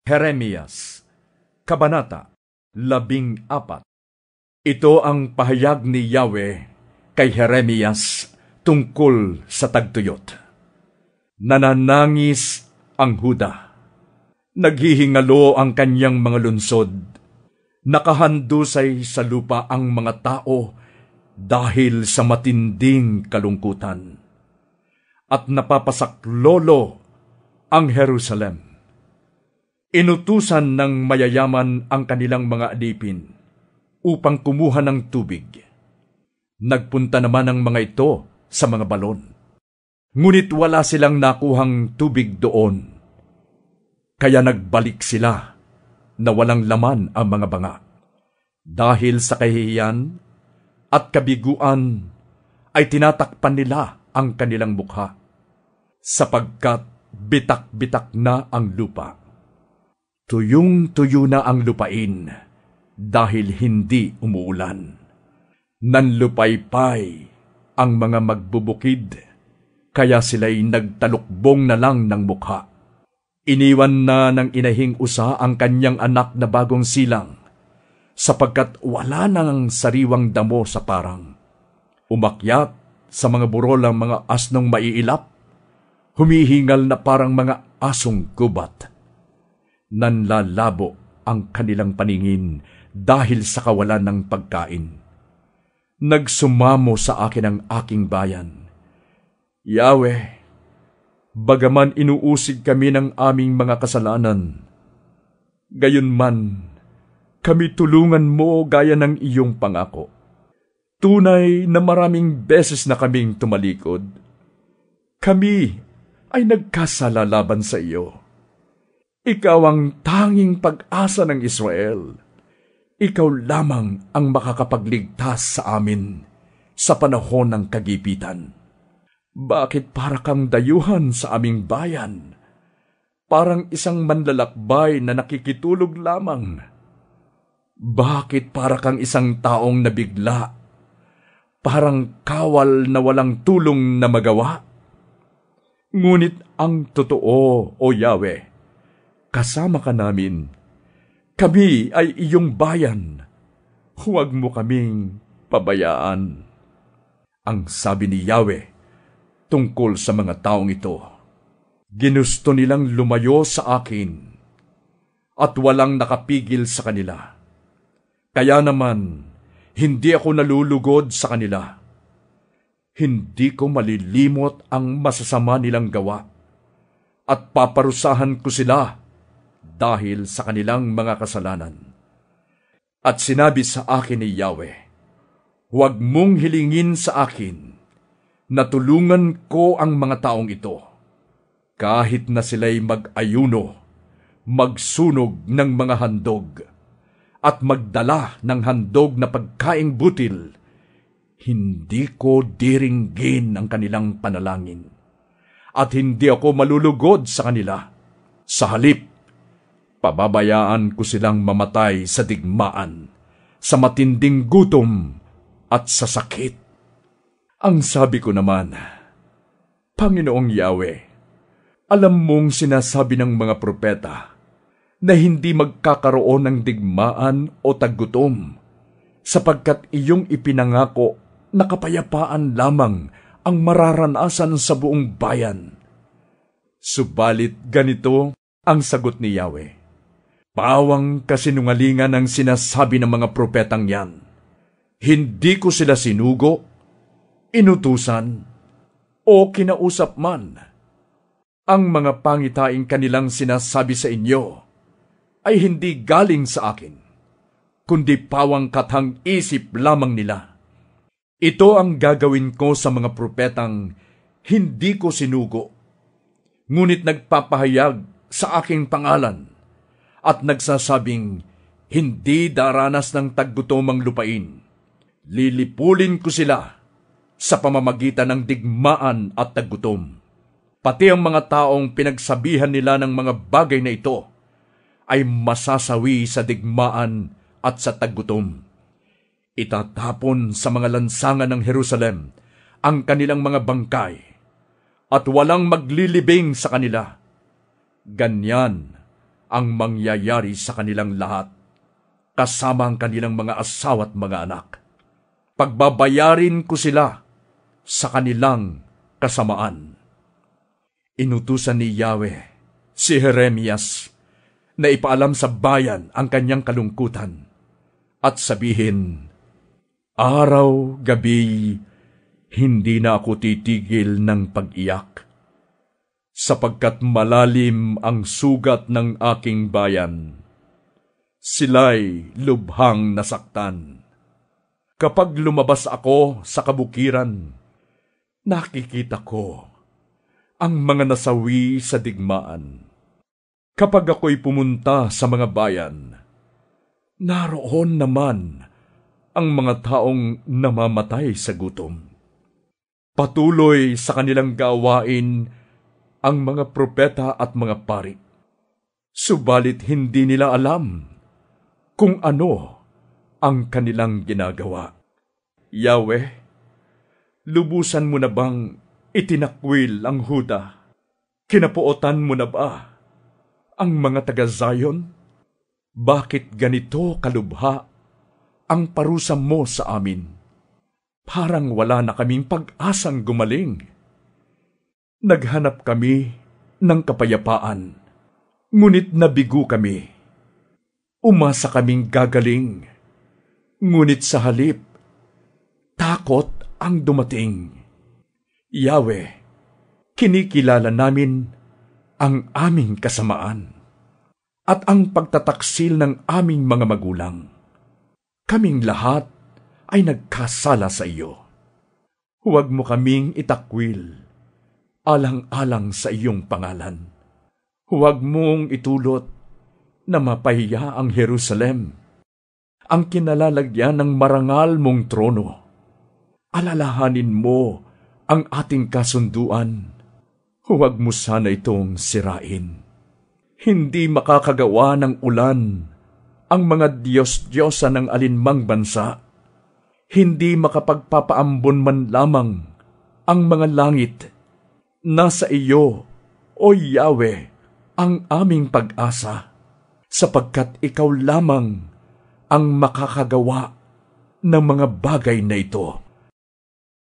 Jeremias, Kabanata 14. Ito ang pahayag ni Yahweh kay Jeremias tungkol sa tagtuyot. Nananangis ang Huda. Naghihingalo ang kanyang mga lunsod. Nakahandusay sa lupa ang mga tao dahil sa matinding kalungkutan. At napapasaklolo ang Jerusalem. Inutusan ng mayayaman ang kanilang mga alipin upang kumuha ng tubig. Nagpunta naman ang mga ito sa mga balon. Ngunit wala silang nakuhang tubig doon. Kaya nagbalik sila na walang laman ang mga banga. Dahil sa kahihiyan at kabiguan ay tinatakpan nila ang kanilang mukha, sapagkat bitak-bitak na ang lupa. Tuyong-tuyo na ang lupain dahil hindi umuulan. Nanlupaypay ang mga magbubukid, kaya sila'y nagtalukbong na lang ng mukha. Iniwan na ng inahing usa ang kanyang anak na bagong silang, sapagkat wala nang sariwang damo sa parang. Umakyat sa mga burol ang mga asnong maiilap, humihingal na parang mga asong gubat. Nanlalabo ang kanilang paningin dahil sa kawalan ng pagkain. Nagsumamo sa akin ang aking bayan. Yahweh, bagaman inuusig kami ng aming mga kasalanan, gayunman kami tulungan mo gaya ng iyong pangako. Tunay na maraming beses na kaming tumalikod. Kami ay nagkasala laban sa iyo. Ikaw ang tanging pag-asa ng Israel. Ikaw lamang ang makakapagligtas sa amin sa panahon ng kagipitan. Bakit para kang dayuhan sa aming bayan? Parang isang manlalakbay na nakikitulog lamang. Bakit para kang isang taong nabigla? Parang kawal na walang tulong na magawa? Ngunit ang totoo, O Yahweh, kasama ka namin. Kami ay iyong bayan. Huwag mo kaming pabayaan. Ang sabi ni Yahweh tungkol sa mga taong ito, ginusto nilang lumayo sa akin at walang nakapigil sa kanila. Kaya naman, hindi ako nalulugod sa kanila. Hindi ko malilimot ang masasama nilang gawa at paparusahan ko sila dahil sa kanilang mga kasalanan. At sinabi sa akin ni Yahweh, huwag mong hilingin sa akin na tulungan ko ang mga taong ito, kahit na sila'y mag-ayuno, magsunog ng mga handog, at magdala ng handog na pagkaing butil. Hindi ko diringgin ang kanilang panalangin, at hindi ako malulugod sa kanila. Sa halip, pababayaan ko silang mamatay sa digmaan, sa matinding gutom at sa sakit. Ang sabi ko naman, Panginoong Yahweh, alam mong sinasabi ng mga propeta na hindi magkakaroon ng digmaan o taggutom, sapagkat iyong ipinangako na kapayapaan lamang ang mararanasan sa buong bayan. Subalit ganito ang sagot ni Yahweh. Pawang kasinungalingan ang sinasabi ng mga propetang yan. Hindi ko sila sinugo, inutusan, o kinausap man. Ang mga pangitaing kanilang sinasabi sa inyo ay hindi galing sa akin, kundi pawang kathang isip lamang nila. Ito ang gagawin ko sa mga propetang hindi ko sinugo, ngunit nagpapahayag sa aking pangalan, at nagsasabing, hindi daranas ng taggutomang lupain. Lilipulin ko sila sa pamamagitan ng digmaan at taggutom. Pati ang mga taong pinagsabihan nila ng mga bagay na ito ay masasawi sa digmaan at sa taggutom. Itatapon sa mga lansangan ng Jerusalem ang kanilang mga bangkay, at walang maglilibing sa kanila. Ganyan ang mangyayari sa kanilang lahat, kasama ang kanilang mga asawa at mga anak. Pagbabayarin ko sila sa kanilang kasamaan. Inutusan ni Yahweh si Jeremias na ipaalam sa bayan ang kanyang kalungkutan at sabihin, araw-gabi, hindi na ako titigil ng pag-iyak, sapagkat malalim ang sugat ng aking bayan. Sila'y lubhang nasaktan. Kapag lumabas ako sa kabukiran, nakikita ko ang mga nasawi sa digmaan. Kapag ako'y pumunta sa mga bayan, naroon naman ang mga taong namamatay sa gutom. Patuloy sa kanilang gawain ang mga propeta at mga pari, subalit hindi nila alam kung ano ang kanilang ginagawa. Yahweh, lubusan mo na bang itinakwil ang Huda? Kinapuotan mo na ba ang mga taga-Zion? Bakit ganito kalubha ang parusa mo sa amin? Parang wala na kaming pag-asang gumaling. Naghanap kami ng kapayapaan, ngunit nabigo kami. Umasa kaming gagaling, ngunit sa halip, takot ang dumating. Yahweh, kinikilala namin ang aming kasamaan at ang pagtataksil ng aming mga magulang. Kaming lahat ay nagkasala sa iyo. Huwag mo kaming itakwil, alang-alang sa iyong pangalan. Huwag mong itulot na mapahiya ang Jerusalem, ang kinalalagyan ng marangal mong trono. Alalahanin mo ang ating kasunduan. Huwag mo sana itong sirain. Hindi makakagawa ng ulan ang mga Diyos-Diyosa ng alinmang bansa. Hindi makapagpapaambon man lamang ang mga langit. Nasa iyo, O Yahweh, ang aming pag-asa, sapagkat ikaw lamang ang makakagawa ng mga bagay na ito.